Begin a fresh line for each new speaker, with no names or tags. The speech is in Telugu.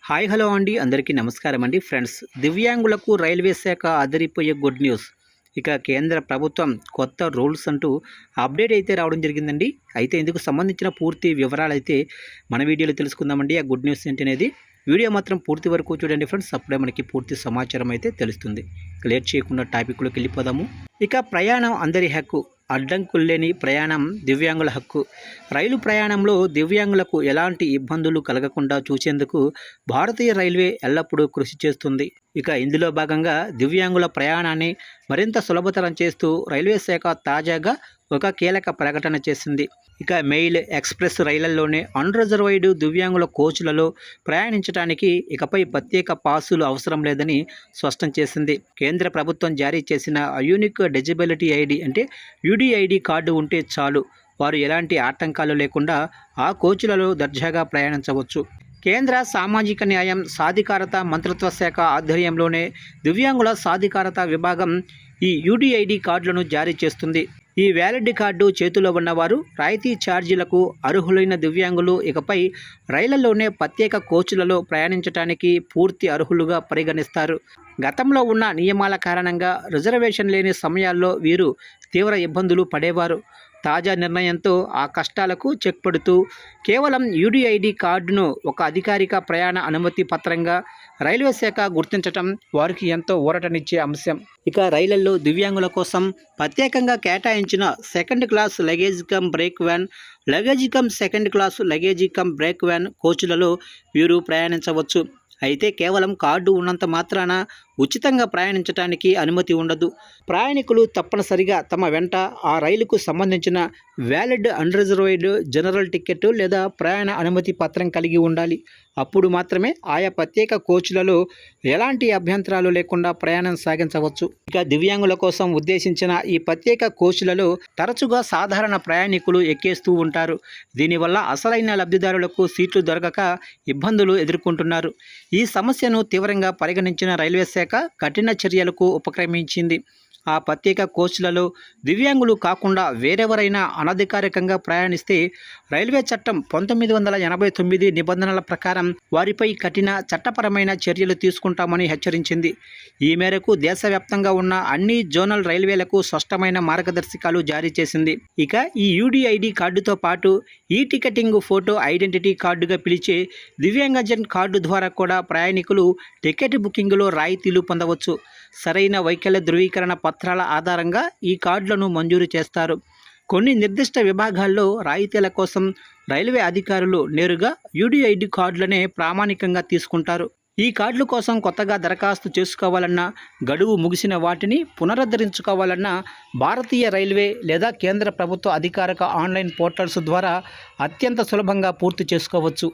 హాయ్ హలో అండి, అందరికీ నమస్కారం అండి ఫ్రెండ్స్. దివ్యాంగులకు రైల్వే శాఖ అదిరిపోయే గుడ్ న్యూస్. ఇక కేంద్ర ప్రభుత్వం కొత్త రూల్స్ అంటూ అప్డేట్ అయితే రావడం జరిగిందండి. అయితే ఇందుకు సంబంధించిన పూర్తి వివరాలు అయితే మన వీడియోలో తెలుసుకుందామండి. ఆ గుడ్ న్యూస్ ఏంటనేది వీడియో మాత్రం పూర్తి వరకు చూడండి ఫ్రెండ్స్. అప్పుడే మనకి పూర్తి సమాచారం అయితే తెలుస్తుంది. లేట్ చేయకుండా టాపిక్లోకి వెళ్ళిపోదాము. ఇక ప్రయాణం అందరి హక్కు, అడ్డంకుల్లేని ప్రయాణం దివ్యాంగుల హక్కు. రైలు ప్రయాణంలో దివ్యాంగులకు ఎలాంటి ఇబ్బందులు కలగకుండా చూసేందుకు భారతీయ రైల్వే ఎల్లప్పుడూ కృషి చేస్తుంది. ఇక ఇందులో భాగంగా దివ్యాంగుల ప్రయాణాన్ని మరింత సులభతరం చేస్తూ రైల్వే శాఖ తాజాగా ఒక కీలక ప్రకటన చేసింది. ఇక మెయిల్, ఎక్స్ప్రెస్ రైళ్లలోనే అన్రిజర్వ్డ్ దివ్యాంగుల కోచ్లలో ప్రయాణించడానికి ఇకపై ప్రత్యేక పాసులు అవసరం లేదని స్పష్టం చేసింది. కేంద్ర ప్రభుత్వం జారీ చేసిన యూనిక్ డిజబిలిటీ ఐడి అంటే యూడిఐడి కార్డు ఉంటే చాలు, వారు ఎలాంటి ఆటంకాలు లేకుండా ఆ కోచ్లలో దర్జాగా ప్రయాణించవచ్చు. కేంద్ర సామాజిక న్యాయం సాధికారత మంత్రిత్వ శాఖ ఆధ్వర్యంలోనే దివ్యాంగుల సాధికారత విభాగం ఈ యూడిఐడి కార్డులను జారీ చేస్తుంది. ఈ వ్యాలిడ్ కార్డు చేతిలో ఉన్నవారు రాయితీ ఛార్జీలకు అర్హులైన దివ్యాంగులు ఇకపై రైళ్లలోనే ప్రత్యేక కోచ్లలో ప్రయాణించడానికి పూర్తి అర్హులుగా పరిగణిస్తారు. గతంలో ఉన్న నియమాల కారణంగా రిజర్వేషన్ లేని సమయాల్లో వీరు తీవ్ర ఇబ్బందులు పడేవారు. తాజా నిర్ణయంతో ఆ కష్టాలకు చెక్ పెడుతూ కేవలం యూడిఐడి కార్డును ఒక అధికారిక ప్రయాణ అనుమతి పత్రంగా రైల్వే శాఖ గుర్తించటం వారికి ఎంతో ఊరటనిచ్చే అంశం. ఇక రైళ్లలో దివ్యాంగుల కోసం ప్రత్యేకంగా కేటాయించిన second class luggage cum brake van, luggage cum second class luggage cum brake van కోచ్లలో వీరు ప్రయాణించవచ్చు. అయితే కేవలం కార్డు ఉన్నంత మాత్రాన ఉచితంగా ప్రయాణించడానికి అనుమతి ఉండదు. ప్రయాణికులు తప్పనిసరిగా తమ వెంట ఆ రైలుకు సంబంధించిన వ్యాలిడ్ అన్రిజర్వ్డ్ జనరల్ టికెట్ లేదా ప్రయాణ అనుమతి పత్రం కలిగి ఉండాలి. అప్పుడు మాత్రమే ఆయా ప్రత్యేక కోచ్లలో ఎలాంటి అభ్యంతరాలు లేకుండా ప్రయాణం సాగించవచ్చు. ఇక దివ్యాంగుల కోసం ఉద్దేశించిన ఈ ప్రత్యేక కోచ్లలో తరచుగా సాధారణ ప్రయాణికులు ఎక్కేస్తూ ఉంటారు. దీనివల్ల అసలైన లబ్ధిదారులకు సీట్లు దొరకక ఇబ్బందులు ఎదుర్కొంటున్నారు. ఈ సమస్యను తీవ్రంగా పరిగణించిన రైల్వే శాఖ కఠిన చర్యలకు ఉపక్రమించింది. ఆ ప్రత్యేక కోచ్లలో దివ్యాంగులు కాకుండా వేరెవరైనా అనధికారికంగా ప్రయాణిస్తే రైల్వే చట్టం 1989 నిబంధనల ప్రకారం వారిపై కఠిన చట్టపరమైన చర్యలు తీసుకుంటామని హెచ్చరించింది. ఈ మేరకు దేశవ్యాప్తంగా ఉన్న అన్ని జోనల్ రైల్వేలకు స్పష్టమైన మార్గదర్శకాలు జారీ చేసింది. ఇక ఈ యూడిఐడి కార్డుతో పాటు ఈ టికెటింగ్ ఫోటో ఐడెంటిటీ కార్డుగా పిలిచే దివ్యాంగజన్ కార్డు ద్వారా కూడా ప్రయాణికులు టికెట్ బుకింగ్లో రాయితీలు పొందవచ్చు. సరైన వైకల్య ధృవీకరణ పత్రాల ఆధారంగా ఈ కార్డులను మంజూరు చేస్తారు. కొన్ని నిర్దిష్ట విభాగాల్లో రాయితీల కోసం రైల్వే అధికారులు నేరుగా యూడిఐడి కార్డులనే ప్రామాణికంగా తీసుకుంటారు. ఈ కార్డుల కోసం కొత్తగా దరఖాస్తు చేసుకోవాలన్నా, గడువు ముగిసిన వాటిని పునరుద్ధరించుకోవాలన్నా భారతీయ రైల్వే లేదా కేంద్ర ప్రభుత్వ అధికారిక ఆన్లైన్ పోర్టల్స్ ద్వారా అత్యంత సులభంగా పూర్తి చేసుకోవచ్చు.